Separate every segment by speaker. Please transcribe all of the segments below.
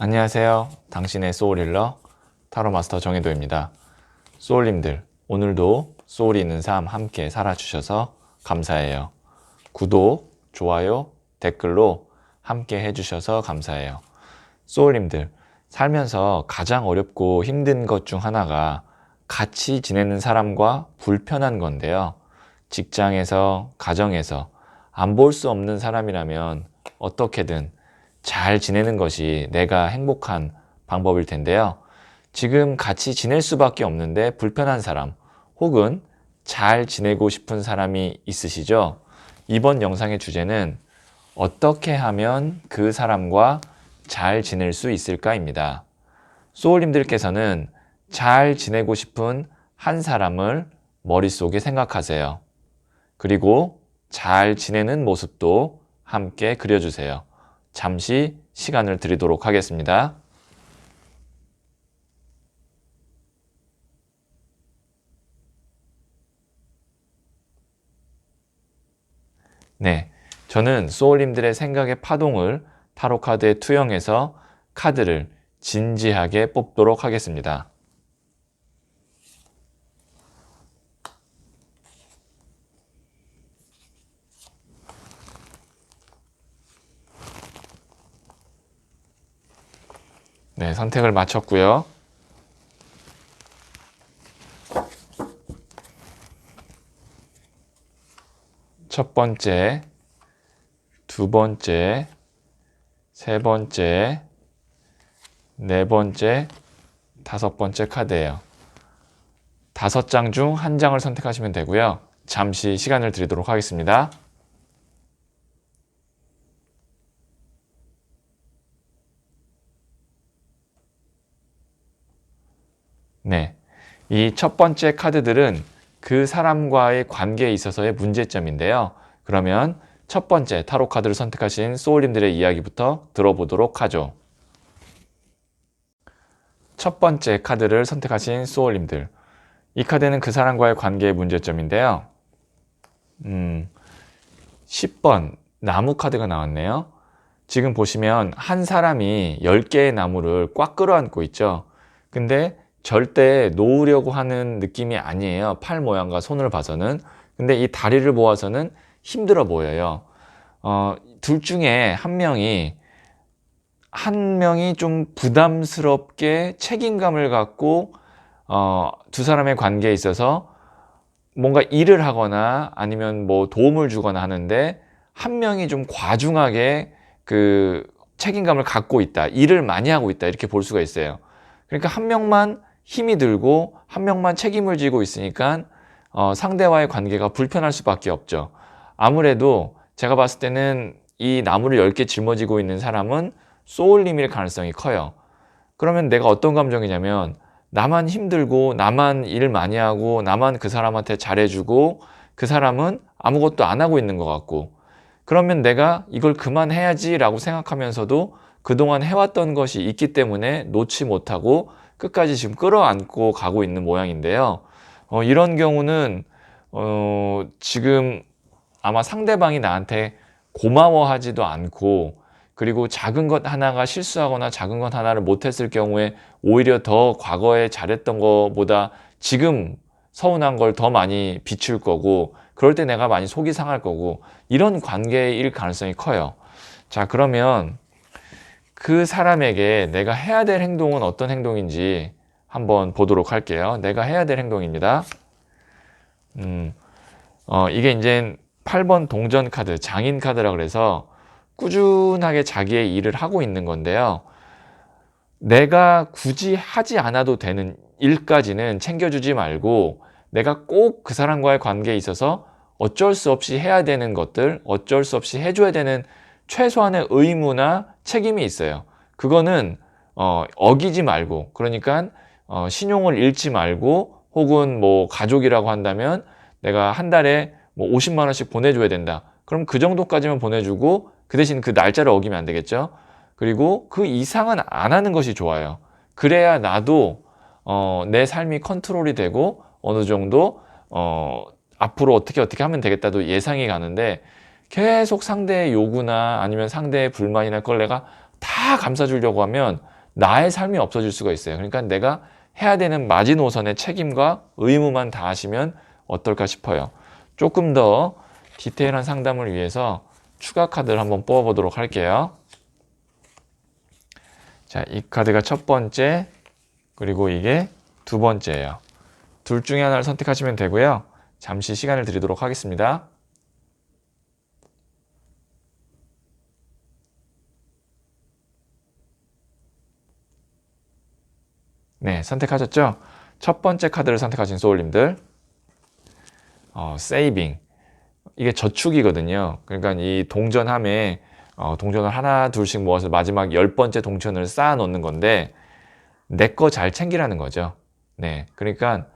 Speaker 1: 안녕하세요. 당신의 소울힐러 타로마스터 정혜도입니다. 소울님들, 오늘도 소울이 있는 삶 함께 살아주셔서 감사해요. 구독, 좋아요, 댓글로 함께 해주셔서 감사해요. 소울님들, 살면서 가장 어렵고 힘든 것 중 하나가 같이 지내는 사람과 불편한 건데요. 직장에서, 가정에서 안 볼 수 없는 사람이라면 어떻게든 잘 지내는 것이 내가 행복한 방법일 텐데요. 지금 같이 지낼 수밖에 없는데 불편한 사람 혹은 잘 지내고 싶은 사람이 있으시죠? 이번 영상의 주제는 어떻게 하면 그 사람과 잘 지낼 수 있을까입니다. 소울님들께서는 잘 지내고 싶은 한 사람을 머릿속에 생각하세요. 그리고 잘 지내는 모습도 함께 그려주세요. 잠시 시간을 드리도록 하겠습니다. 네, 저는 소울님들의 생각의 파동을 타로카드에 투영해서 카드를 진지하게 뽑도록 하겠습니다. 네, 선택을 마쳤고요. 첫 번째, 두 번째, 세 번째, 네 번째, 다섯 번째 카드예요. 5장 중 한 장을 선택하시면 되고요. 잠시 시간을 드리도록 하겠습니다. 네, 이 첫 번째 카드들은 그 사람과의 관계에 있어서의 문제점인데요. 그러면 첫 번째 타로 카드를 선택하신 소울님들의 이야기부터 들어보도록 하죠. 첫 번째 카드를 선택하신 소울님들, 이 카드는 그 사람과의 관계의 문제점인데요. 10번 나무 카드가 나왔네요. 지금 보시면 한 사람이 10개의 나무를 꽉 끌어안고 있죠. 근데 절대 놓으려고 하는 느낌이 아니에요. 팔 모양과 손을 봐서는. 근데 이 다리를 모아서는 힘들어 보여요. 둘 중에 한 명이 좀 부담스럽게 책임감을 갖고 두 사람의 관계에 있어서 뭔가 일을 하거나 아니면 뭐 도움을 주거나 하는데 한 명이 좀 과중하게 그 책임감을 갖고 있다. 일을 많이 하고 있다. 이렇게 볼 수가 있어요. 그러니까 한 명만 힘이 들고 한 명만 책임을 지고 있으니까 상대와의 관계가 불편할 수밖에 없죠. 아무래도 제가 봤을 때는 이 나무를 10개 짊어지고 있는 사람은 소울님일 가능성이 커요. 그러면 내가 어떤 감정이냐면 나만 힘들고 나만 일 많이 하고 나만 그 사람한테 잘해주고 그 사람은 아무것도 안 하고 있는 것 같고, 그러면 내가 이걸 그만해야지 라고 생각하면서도 그동안 해왔던 것이 있기 때문에 놓지 못하고 끝까지 지금 끌어안고 가고 있는 모양인데요. 이런 경우는 지금 아마 상대방이 나한테 고마워하지도 않고, 그리고 작은 것 하나가 실수하거나 작은 것 하나를 못했을 경우에 오히려 더 과거에 잘했던 것보다 지금 서운한 걸 더 많이 비출 거고, 그럴 때 내가 많이 속이 상할 거고, 이런 관계일 가능성이 커요. 자, 그러면 그 사람에게 내가 해야 될 행동은 어떤 행동인지 한번 보도록 할게요. 내가 해야 될 행동입니다. 이게 이제 8번 동전 카드, 장인 카드라 그래서 꾸준하게 자기의 일을 하고 있는 건데요. 내가 굳이 하지 않아도 되는 일까지는 챙겨주지 말고 내가 꼭 그 사람과의 관계에 있어서 어쩔 수 없이 해야 되는 것들, 어쩔 수 없이 해줘야 되는 최소한의 의무나 책임이 있어요. 그거는 어기지 말고, 그러니까 신용을 잃지 말고, 혹은 뭐 가족이라고 한다면 내가 한 달에 뭐 50만 원씩 보내줘야 된다. 그럼 그 정도까지만 보내주고 그 대신 그 날짜를 어기면 안 되겠죠. 그리고 그 이상은 안 하는 것이 좋아요. 그래야 나도 내 삶이 컨트롤이 되고 어느 정도 앞으로 어떻게 하면 되겠다도 예상이 가는데, 계속 상대의 요구나 아니면 상대의 불만이나 걸 내가 다 감싸주려고 하면 나의 삶이 없어질 수가 있어요. 그러니까 내가 해야 되는 마지노선의 책임과 의무만 다하시면 어떨까 싶어요. 조금 더 디테일한 상담을 위해서 추가 카드를 한번 뽑아보도록 할게요. 자, 이 카드가 첫 번째, 그리고 이게 두 번째예요. 둘 중에 하나를 선택하시면 되고요. 잠시 시간을 드리도록 하겠습니다. 네, 선택하셨죠? 첫 번째 카드를 선택하신 소울님들, 세이빙. 이게 저축이거든요. 그러니까 이 동전함에 동전을 하나 둘씩 모아서 마지막 10번째 동전을 쌓아 놓는 건데, 내 거 잘 챙기라는 거죠. 네, 그러니까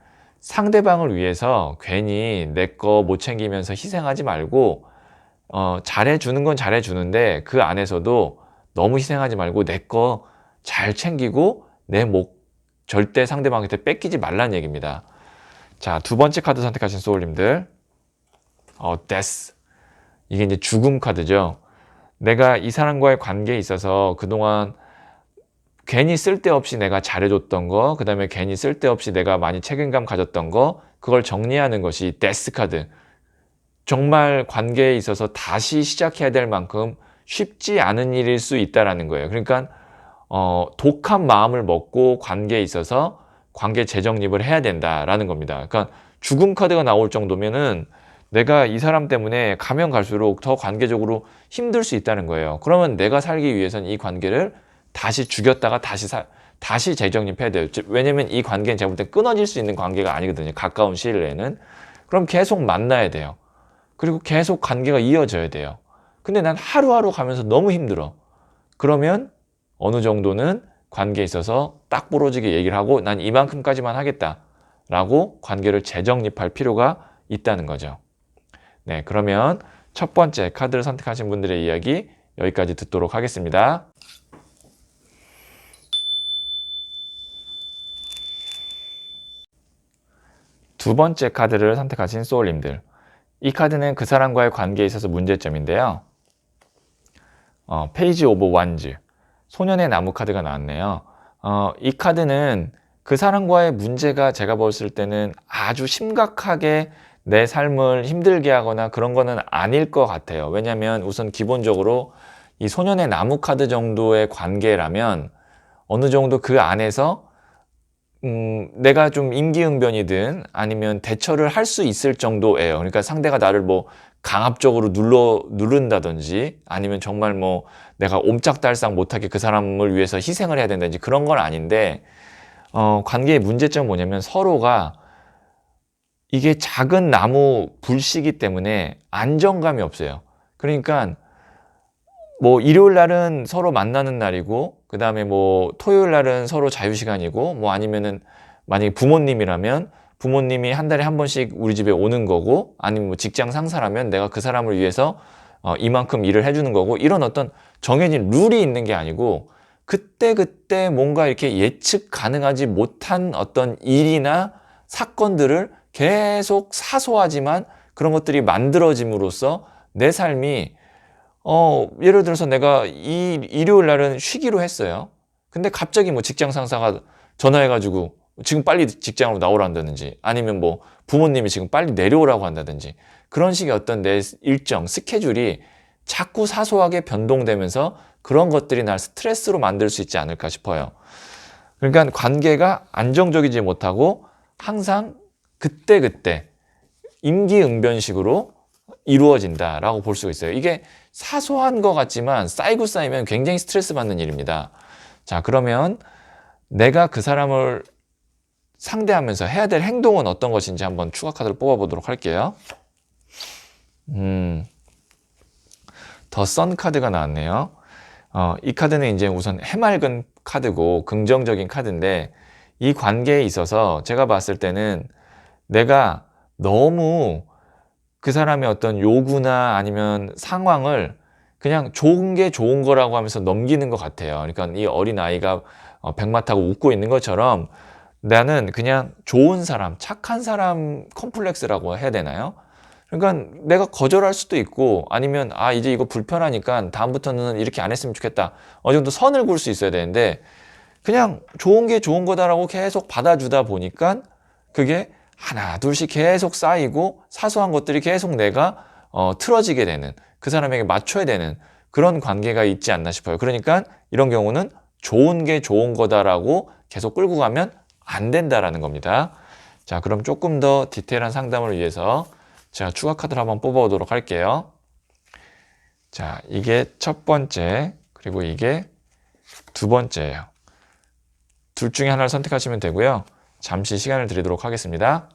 Speaker 1: 상대방을 위해서 괜히 내 거 못 챙기면서 희생하지 말고, 잘해주는 건 잘해주는데 그 안에서도 너무 희생하지 말고 내 거 잘 챙기고 내 목 절대 상대방한테 뺏기지 말라는 얘기입니다. 자, 두 번째 카드 선택하신 소울님들, death. 이게 이제 죽음 카드죠. 내가 이 사람과의 관계에 있어서 그동안 괜히 쓸데없이 내가 잘해줬던 거, 그 다음에 괜히 쓸데없이 내가 많이 책임감 가졌던 거, 그걸 정리하는 것이 데스 카드. 정말 관계에 있어서 다시 시작해야 될 만큼 쉽지 않은 일일 수 있다라는 거예요. 그러니까 독한 마음을 먹고 관계에 있어서 관계 재정립을 해야 된다라는 겁니다. 그러니까 죽음 카드가 나올 정도면은 내가 이 사람 때문에 가면 갈수록 더 관계적으로 힘들 수 있다는 거예요. 그러면 내가 살기 위해서는 이 관계를 다시 죽였다가 다시 재정립해야 돼요. 왜냐면 이 관계는 제가 볼 때 끊어질 수 있는 관계가 아니거든요. 가까운 시일 내에는. 그럼 계속 만나야 돼요. 그리고 계속 관계가 이어져야 돼요. 근데 난 하루하루 가면서 너무 힘들어. 그러면 어느 정도는 관계에 있어서 딱 부러지게 얘기를 하고 난 이만큼까지만 하겠다라고 관계를 재정립할 필요가 있다는 거죠. 네, 그러면 첫 번째 카드를 선택하신 분들의 이야기 여기까지 듣도록 하겠습니다. 두 번째 카드를 선택하신 소울님들, 이 카드는 그 사람과의 관계에 있어서 문제점인데요. 페이지 오브 완즈, 소년의 나무 카드가 나왔네요. 이 카드는 그 사람과의 문제가 제가 봤을 때는 아주 심각하게 내 삶을 힘들게 하거나 그런 거는 아닐 것 같아요. 왜냐하면 우선 기본적으로 이 소년의 나무 카드 정도의 관계라면 어느 정도 그 안에서 내가 좀 임기응변이든 아니면 대처를 할 수 있을 정도예요. 그러니까 상대가 나를 뭐 강압적으로 누른다든지 아니면 정말 뭐 내가 옴짝달싹 못하게 그 사람을 위해서 희생을 해야 된다든지 그런 건 아닌데, 관계의 문제점은 뭐냐면 서로가 이게 작은 나무 불씨기 때문에 안정감이 없어요. 그러니까 뭐 일요일 날은 서로 만나는 날이고, 그 다음에 뭐 토요일 날은 서로 자유시간이고, 뭐 아니면은 만약에 부모님이라면 부모님이 한 달에 한 번씩 우리 집에 오는 거고, 아니면 뭐 직장 상사라면 내가 그 사람을 위해서 이만큼 일을 해주는 거고, 이런 어떤 정해진 룰이 있는 게 아니고 그때그때 뭔가 이렇게 예측 가능하지 못한 어떤 일이나 사건들을 계속 사소하지만 그런 것들이 만들어짐으로써 내 삶이 예를 들어서 내가 이 일요일 날은 쉬기로 했어요. 근데 갑자기 뭐 직장 상사가 전화해가지고 지금 빨리 직장으로 나오라는다든지 아니면 뭐 부모님이 지금 빨리 내려오라고 한다든지 그런 식의 어떤 내 일정, 스케줄이 자꾸 사소하게 변동되면서 그런 것들이 날 스트레스로 만들 수 있지 않을까 싶어요. 그러니까 관계가 안정적이지 못하고 항상 그때그때 임기응변식으로 이루어진다라고 볼 수가 있어요. 이게 사소한 것 같지만 쌓이고 쌓이면 굉장히 스트레스 받는 일입니다. 자, 그러면 내가 그 사람을 상대하면서 해야 될 행동은 어떤 것인지 한번 추가 카드를 뽑아보도록 할게요. 더 선 카드가 나왔네요. 이 카드는 이제 우선 해맑은 카드고 긍정적인 카드인데, 이 관계에 있어서 제가 봤을 때는 내가 너무 그 사람의 어떤 요구나 아니면 상황을 그냥 좋은 게 좋은 거라고 하면서 넘기는 것 같아요. 그러니까 이 어린아이가 백마 타고 웃고 있는 것처럼 나는 그냥 좋은 사람, 착한 사람 컴플렉스라고 해야 되나요? 그러니까 내가 거절할 수도 있고 아니면 이제 이거 불편하니까 다음부터는 이렇게 안 했으면 좋겠다. 어느 정도 선을 그을 수 있어야 되는데 그냥 좋은 게 좋은 거다라고 계속 받아주다 보니까 그게 하나 둘씩 계속 쌓이고 사소한 것들이 계속 내가 틀어지게 되는, 그 사람에게 맞춰야 되는 그런 관계가 있지 않나 싶어요. 그러니까 이런 경우는 좋은 게 좋은 거다라고 계속 끌고 가면 안 된다라는 겁니다. 자, 그럼 조금 더 디테일한 상담을 위해서 제가 추가 카드를 한번 뽑아보도록 할게요. 자, 이게 첫 번째, 그리고 이게 두 번째예요. 둘 중에 하나를 선택하시면 되고요. 잠시 시간을 드리도록 하겠습니다.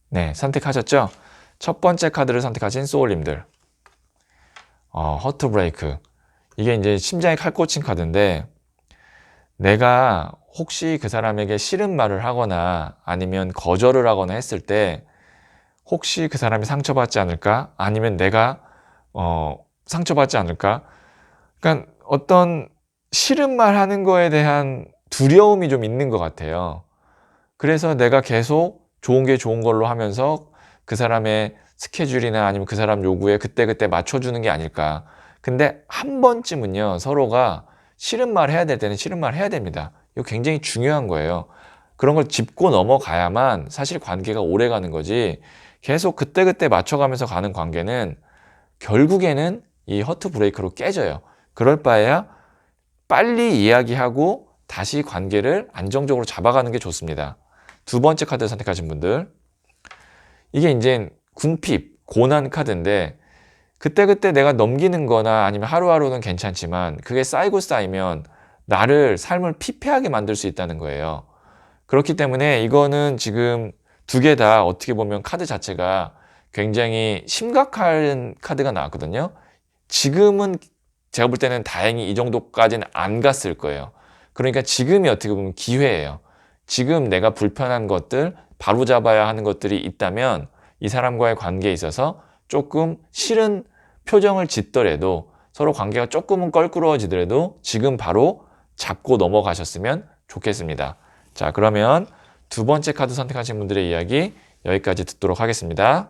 Speaker 1: 네, 선택하셨죠? 첫 번째 카드를 선택하신 소울님들. 허트 브레이크. 이게 이제 심장에 칼 꽂힌 카드인데, 내가 혹시 그 사람에게 싫은 말을 하거나 아니면 거절을 하거나 했을 때 혹시 그 사람이 상처받지 않을까? 아니면 내가 상처받지 않을까? 그러니까 어떤 싫은 말 하는 거에 대한 두려움이 좀 있는 것 같아요. 그래서 내가 계속 좋은 게 좋은 걸로 하면서 그 사람의 스케줄이나 아니면 그 사람 요구에 그때그때 맞춰주는 게 아닐까. 근데 한 번쯤은요, 서로가 싫은 말 해야 될 때는 싫은 말 해야 됩니다. 이거 굉장히 중요한 거예요. 그런 걸 짚고 넘어가야만 사실 관계가 오래 가는 거지, 계속 그때그때 맞춰가면서 가는 관계는 결국에는 이 허트 브레이크로 깨져요. 그럴 바에야 빨리 이야기하고 다시 관계를 안정적으로 잡아가는 게 좋습니다. 두 번째 카드 선택하신 분들, 이게 이제 궁핍, 고난 카드인데, 그때그때 내가 넘기는 거나 아니면 하루하루는 괜찮지만 그게 쌓이고 쌓이면 나를, 삶을 피폐하게 만들 수 있다는 거예요. 그렇기 때문에 이거는 지금 두 개 다 어떻게 보면 카드 자체가 굉장히 심각한 카드가 나왔거든요. 지금은 제가 볼 때는 다행히 이 정도까지는 안 갔을 거예요. 그러니까 지금이 어떻게 보면 기회예요. 지금 내가 불편한 것들, 바로잡아야 하는 것들이 있다면 이 사람과의 관계에 있어서 조금 싫은 표정을 짓더라도, 서로 관계가 조금은 껄끄러워지더라도 지금 바로 잡고 넘어가셨으면 좋겠습니다. 자, 그러면 두 번째 카드 선택하신 분들의 이야기 여기까지 듣도록 하겠습니다.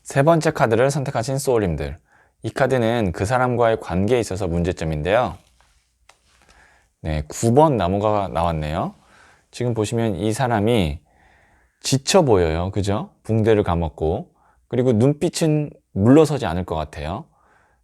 Speaker 1: 세 번째 카드를 선택하신 소울님들. 이 카드는 그 사람과의 관계에 있어서 문제점인데요. 네, 9번 나무가 나왔네요. 지금 보시면 이 사람이 지쳐 보여요. 그죠? 붕대를 감았고. 그리고 눈빛은 물러서지 않을 것 같아요.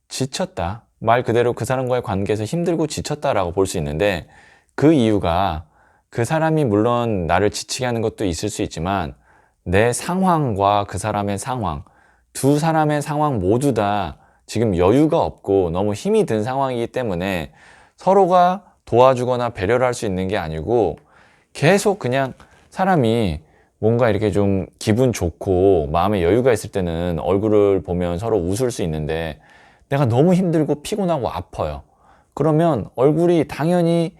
Speaker 1: 지쳤다. 말 그대로 그 사람과의 관계에서 힘들고 지쳤다라고 볼 수 있는데, 그 이유가 그 사람이 물론 나를 지치게 하는 것도 있을 수 있지만 내 상황과 그 사람의 상황, 두 사람의 상황 모두 다 지금 여유가 없고 너무 힘이 든 상황이기 때문에 서로가 도와주거나 배려를 할 수 있는 게 아니고, 계속 그냥 사람이 뭔가 이렇게 좀 기분 좋고 마음에 여유가 있을 때는 얼굴을 보면 서로 웃을 수 있는데, 내가 너무 힘들고 피곤하고 아파요. 그러면 얼굴이 당연히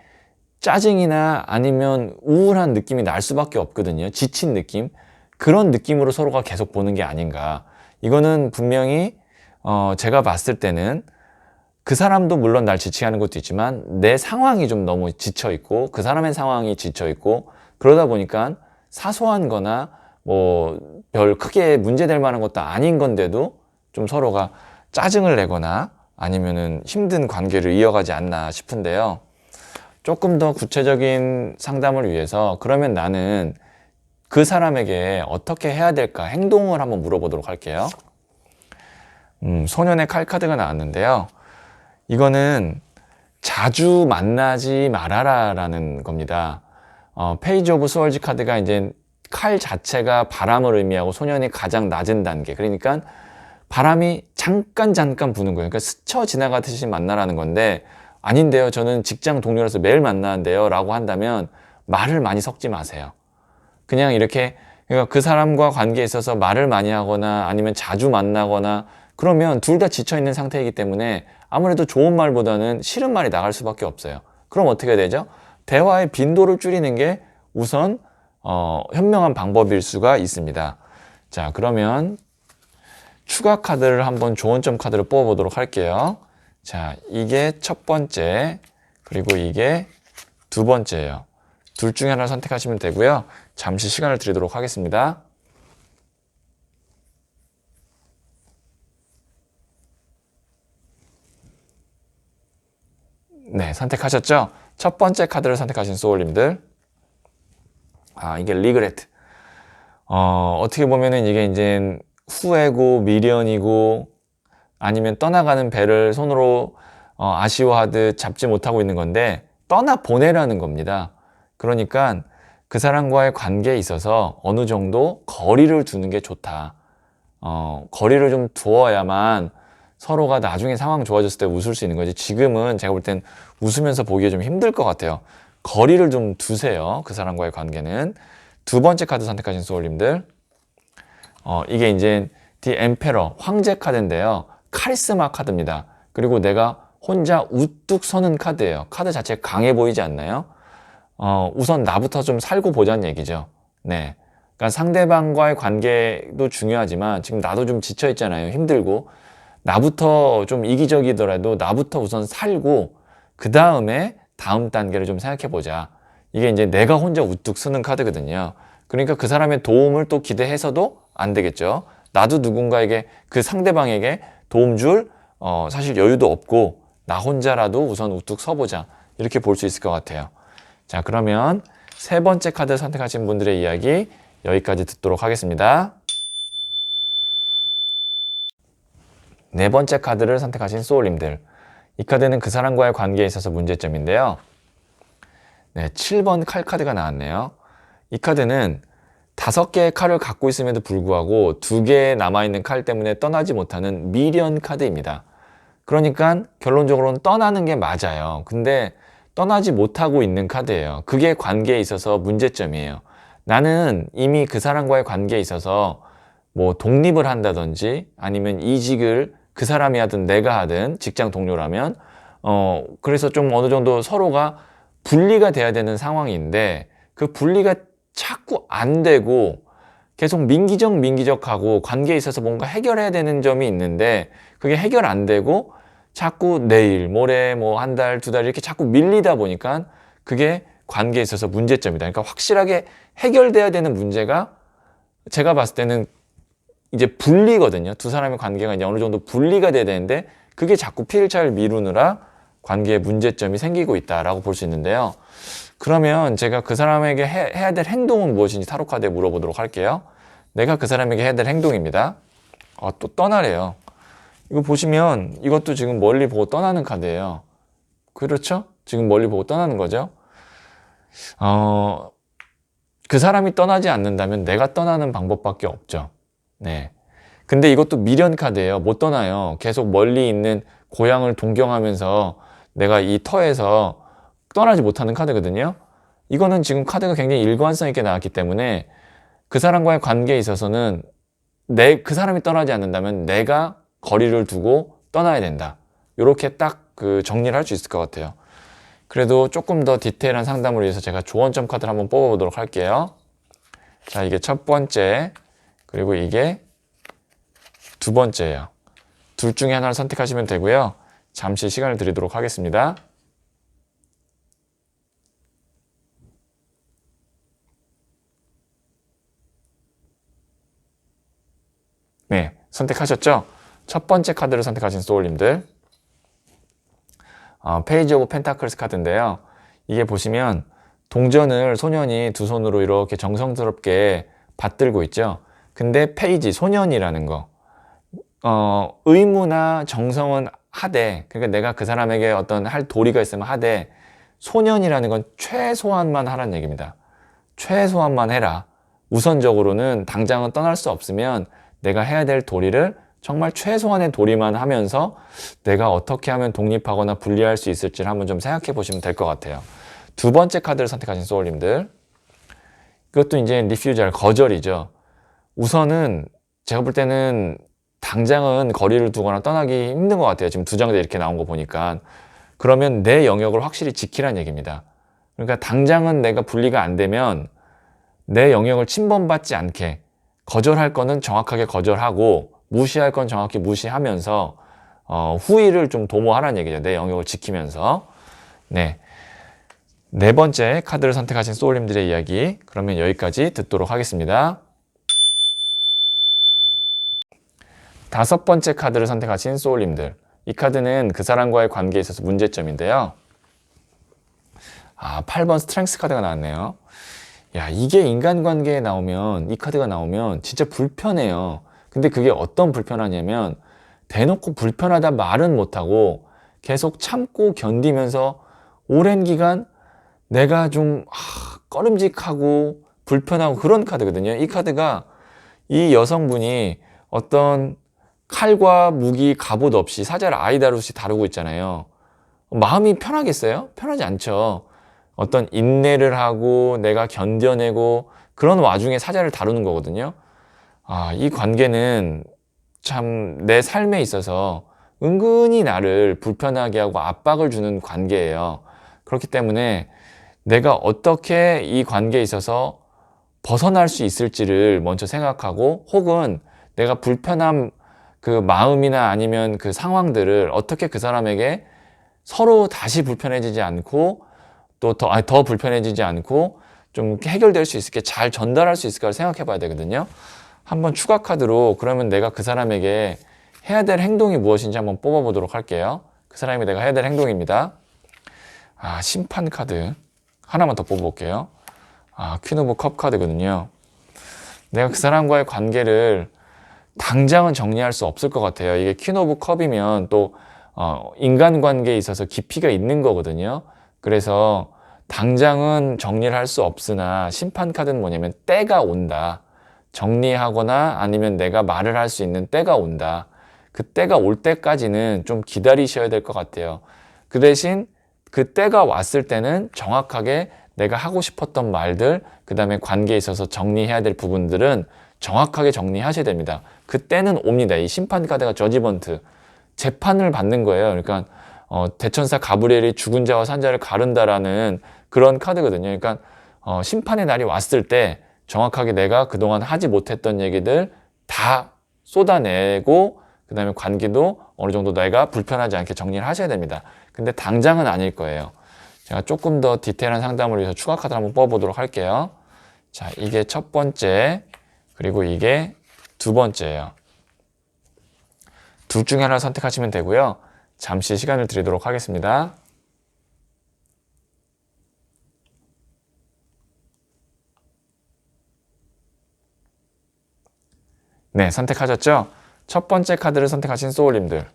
Speaker 1: 짜증이나 아니면 우울한 느낌이 날 수밖에 없거든요. 지친 느낌. 그런 느낌으로 서로가 계속 보는 게 아닌가. 이거는 분명히 제가 봤을 때는 그 사람도 물론 날 지치게 하는 것도 있지만 내 상황이 좀 너무 지쳐 있고 그 사람의 상황이 지쳐 있고, 그러다 보니까 사소한 거나 뭐 별 크게 문제될 만한 것도 아닌 건데도 좀 서로가 짜증을 내거나 아니면은 힘든 관계를 이어가지 않나 싶은데요. 조금 더 구체적인 상담을 위해서 그러면 나는 그 사람에게 어떻게 해야 될까, 행동을 한번 물어보도록 할게요. 소년의 칼 카드가 나왔는데요. 이거는 자주 만나지 말아라 라는 겁니다. 페이지 오브 스월지 카드가 이제 칼 자체가 바람을 의미하고 소년이 가장 낮은 단계, 그러니까 바람이 잠깐 부는 거예요. 그러니까 스쳐 지나가듯이 만나라는 건데, 아닌데요, 저는 직장 동료라서 매일 만나는데요 라고 한다면 말을 많이 섞지 마세요. 그냥 이렇게, 그러니까 그 사람과 관계에 있어서 말을 많이 하거나 아니면 자주 만나거나 그러면 둘 다 지쳐있는 상태이기 때문에 아무래도 좋은 말보다는 싫은 말이 나갈 수밖에 없어요. 그럼 어떻게 되죠? 대화의 빈도를 줄이는 게 우선 현명한 방법일 수가 있습니다. 자, 그러면 추가 카드를 한번 좋은 점 카드를 뽑아보도록 할게요. 자, 이게 첫 번째, 그리고 이게 두 번째예요. 둘 중에 하나를 선택하시면 되고요. 잠시 시간을 드리도록 하겠습니다. 네, 선택하셨죠? 첫 번째 카드를 선택하신 소울님들. 이게 리그레트. 어떻게 보면은 이게 이제 후회고 미련이고 아니면 떠나가는 배를 손으로 아쉬워하듯 잡지 못하고 있는 건데 떠나 보내라는 겁니다. 그러니까 그 사람과의 관계에 있어서 어느 정도 거리를 두는 게 좋다. 거리를 좀 두어야만 서로가 나중에 상황 좋아졌을 때 웃을 수 있는 거지. 지금은 제가 볼 땐 웃으면서 보기에 좀 힘들 것 같아요. 거리를 좀 두세요. 그 사람과의 관계는. 두 번째 카드 선택하신 소울님들. 이게 이제 디 엠페러 황제 카드인데요. 카리스마 카드입니다. 그리고 내가 혼자 우뚝 서는 카드예요. 카드 자체가 강해 보이지 않나요? 우선 나부터 좀 살고 보자는 얘기죠. 네. 그러니까 상대방과의 관계도 중요하지만 지금 나도 좀 지쳐 있잖아요. 힘들고. 나부터 좀 이기적이더라도 나부터 우선 살고 그 다음에 다음 단계를 좀 생각해 보자. 이게 이제 내가 혼자 우뚝 서는 카드거든요. 그러니까 그 사람의 도움을 또 기대해서도 안 되겠죠. 나도 누군가에게 그 상대방에게 도움 줄 사실 여유도 없고 나 혼자라도 우선 우뚝 서보자. 이렇게 볼 수 있을 것 같아요. 자, 그러면 세 번째 카드 선택하신 분들의 이야기 여기까지 듣도록 하겠습니다. 네 번째 카드를 선택하신 소울님들. 이 카드는 그 사람과의 관계에 있어서 문제점인데요. 네, 7번 칼 카드가 나왔네요. 이 카드는 5개의 칼을 갖고 있음에도 불구하고 2개의 남아있는 칼 때문에 떠나지 못하는 미련 카드입니다. 그러니까 결론적으로는 떠나는 게 맞아요. 근데 떠나지 못하고 있는 카드예요. 그게 관계에 있어서 문제점이에요. 나는 이미 그 사람과의 관계에 있어서 뭐 독립을 한다든지 아니면 이직을 그 사람이 하든 내가 하든 직장 동료라면 그래서 좀 어느 정도 서로가 분리가 돼야 되는 상황인데 그 분리가 자꾸 안 되고 계속 민기적하고 관계에 있어서 뭔가 해결해야 되는 점이 있는데 그게 해결 안 되고 자꾸 내일, 모레, 뭐 한 달, 2달 이렇게 자꾸 밀리다 보니까 그게 관계에 있어서 문제점이다. 그러니까 확실하게 해결돼야 되는 문제가 제가 봤을 때는 이제 분리거든요. 두 사람의 관계가 이제 어느 정도 분리가 돼야 되는데 그게 자꾸 피일차일 미루느라 관계에 문제점이 생기고 있다라고 볼 수 있는데요. 그러면 제가 그 사람에게 해야 될 행동은 무엇인지 타로 카드에 물어보도록 할게요. 내가 그 사람에게 해야 될 행동입니다. 또 떠나래요. 이거 보시면 이것도 지금 멀리 보고 떠나는 카드예요. 그렇죠? 지금 멀리 보고 떠나는 거죠. 그 사람이 떠나지 않는다면 내가 떠나는 방법밖에 없죠. 네. 근데 이것도 미련 카드예요. 못 떠나요. 계속 멀리 있는 고향을 동경하면서 내가 이 터에서 떠나지 못하는 카드거든요. 이거는 지금 카드가 굉장히 일관성 있게 나왔기 때문에 그 사람과의 관계에 있어서는 그 사람이 떠나지 않는다면 내가 거리를 두고 떠나야 된다. 이렇게 딱 그 정리를 할 수 있을 것 같아요. 그래도 조금 더 디테일한 상담을 위해서 제가 조언점 카드를 한번 뽑아보도록 할게요. 자, 이게 첫 번째, 그리고 이게 두 번째예요. 둘 중에 하나를 선택하시면 되고요. 잠시 시간을 드리도록 하겠습니다. 네, 선택하셨죠? 첫 번째 카드를 선택하신 소울님들. 페이지 오브 펜타클스 카드인데요. 이게 보시면 동전을 소년이 두 손으로 이렇게 정성스럽게 받들고 있죠. 근데 페이지, 소년이라는 거. 의무나 정성은 하되, 그러니까 내가 그 사람에게 어떤 할 도리가 있으면 하되, 소년이라는 건 최소한만 하라는 얘기입니다. 최소한만 해라. 우선적으로는 당장은 떠날 수 없으면 내가 해야 될 도리를 정말 최소한의 도리만 하면서 내가 어떻게 하면 독립하거나 분리할 수 있을지를 한번 좀 생각해 보시면 될 것 같아요. 두 번째 카드를 선택하신 소울님들. 그것도 이제 리퓨절, 거절이죠. 우선은 제가 볼 때는 당장은 거리를 두거나 떠나기 힘든 것 같아요. 지금 두 장대 이렇게 나온 거 보니까. 그러면 내 영역을 확실히 지키라는 얘기입니다. 그러니까 당장은 내가 분리가 안 되면 내 영역을 침범받지 않게 거절할 거는 정확하게 거절하고 무시할 건 정확히 무시하면서 후위를 좀 도모하라는 얘기죠. 내 영역을 지키면서. 네. 네 번째 카드를 선택하신 소울님들의 이야기, 그러면 여기까지 듣도록 하겠습니다. 다섯 번째 카드를 선택하신 소울님들. 이 카드는 그 사람과의 관계에 있어서 문제점인데요. 8번 스트렝스 카드가 나왔네요. 야, 이게 인간관계에 나오면, 이 카드가 나오면 진짜 불편해요. 근데 그게 어떤 불편하냐면, 대놓고 불편하다 말은 못하고 계속 참고 견디면서 오랜 기간 내가 좀 꺼림직하고 불편하고 그런 카드거든요. 이 카드가 이 여성분이 어떤 칼과 무기, 갑옷 없이 사자를 아이다루시 다루고 있잖아요. 마음이 편하겠어요? 편하지 않죠. 어떤 인내를 하고 내가 견뎌내고 그런 와중에 사자를 다루는 거거든요. 이 관계는 참 내 삶에 있어서 은근히 나를 불편하게 하고 압박을 주는 관계예요. 그렇기 때문에 내가 어떻게 이 관계에 있어서 벗어날 수 있을지를 먼저 생각하고, 혹은 내가 불편한 그 마음이나 아니면 그 상황들을 어떻게 그 사람에게 서로 다시 불편해지지 않고 또 더 불편해지지 않고 좀 해결될 수 있게 잘 전달할 수 있을까를 생각해 봐야 되거든요. 한번 추가 카드로 그러면 내가 그 사람에게 해야 될 행동이 무엇인지 한번 뽑아 보도록 할게요. 그 사람이 내가 해야 될 행동입니다. 심판 카드 하나만 더 뽑아 볼게요. 퀸 오브 컵 카드거든요. 내가 그 사람과의 관계를 당장은 정리할 수 없을 것 같아요. 이게 퀸 오브 컵이면 또 인간관계에 있어서 깊이가 있는 거거든요. 그래서 당장은 정리를 할 수 없으나 심판 카드는 뭐냐면 때가 온다. 정리하거나 아니면 내가 말을 할 수 있는 때가 온다. 그 때가 올 때까지는 좀 기다리셔야 될 것 같아요. 그 대신 그 때가 왔을 때는 정확하게 내가 하고 싶었던 말들, 그 다음에 관계에 있어서 정리해야 될 부분들은 정확하게 정리하셔야 됩니다. 그때는 옵니다. 이 심판 카드가 저지먼트, 재판을 받는 거예요. 그러니까 대천사 가브리엘이 죽은 자와 산 자를 가른다라는 그런 카드거든요. 그러니까 심판의 날이 왔을 때 정확하게 내가 그동안 하지 못했던 얘기들 다 쏟아내고, 그 다음에 관계도 어느 정도 내가 불편하지 않게 정리를 하셔야 됩니다. 근데 당장은 아닐 거예요. 제가 조금 더 디테일한 상담을 위해서 추가 카드를 한번 뽑아보도록 할게요. 자, 이게 첫 번째, 그리고 이게 두 번째예요. 둘 중에 하나를 선택하시면 되고요. 잠시 시간을 드리도록 하겠습니다. 네, 선택하셨죠? 첫 번째 카드를 선택하신 소울님들.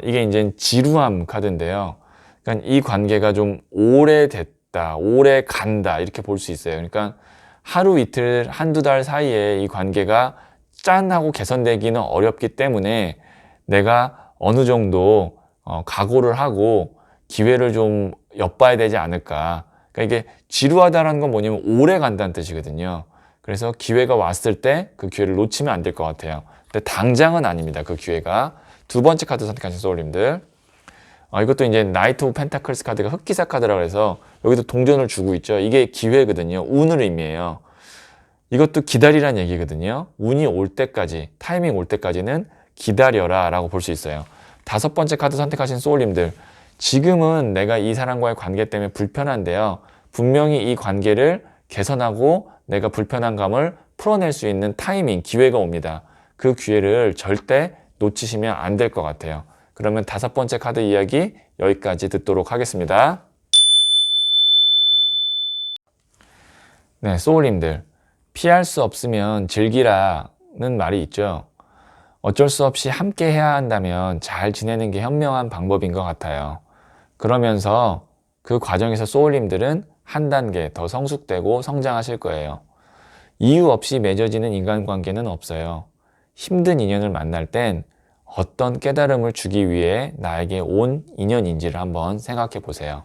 Speaker 1: 이게 이제 지루함 카드인데요. 그러니까 이 관계가 좀 오래됐다, 오래 간다, 이렇게 볼 수 있어요. 그러니까 하루 이틀, 한두 달 사이에 이 관계가 짠 하고 개선되기는 어렵기 때문에 내가 어느 정도 각오를 하고 기회를 좀 엿봐야 되지 않을까. 그러니까 이게 지루하다는 건 뭐냐면 오래 간다는 뜻이거든요. 그래서 기회가 왔을 때 그 기회를 놓치면 안 될 것 같아요. 근데 당장은 아닙니다. 그 기회가. 두 번째 카드 선택하신 소울님들. 이것도 이제 나이트 오브 펜타클스 카드가 흑기사 카드라고 해서 여기도 동전을 주고 있죠. 이게 기회거든요. 운을 의미해요. 이것도 기다리란 얘기거든요. 운이 올 때까지, 타이밍 올 때까지는 기다려라 라고 볼 수 있어요. 다섯 번째 카드 선택하신 소울님들. 지금은 내가 이 사람과의 관계 때문에 불편한데요. 분명히 이 관계를 개선하고 내가 불편한 감을 풀어낼 수 있는 타이밍, 기회가 옵니다. 그 기회를 절대 놓치시면 안 될 것 같아요. 그러면 다섯 번째 카드 이야기 여기까지 듣도록 하겠습니다. 네, 소울님들. 피할 수 없으면 즐기라는 말이 있죠. 어쩔 수 없이 함께 해야 한다면 잘 지내는 게 현명한 방법인 것 같아요. 그러면서 그 과정에서 소울님들은 한 단계 더 성숙되고 성장하실 거예요. 이유 없이 맺어지는 인간관계는 없어요. 힘든 인연을 만날 땐 어떤 깨달음을 주기 위해 나에게 온 인연인지를 한번 생각해 보세요.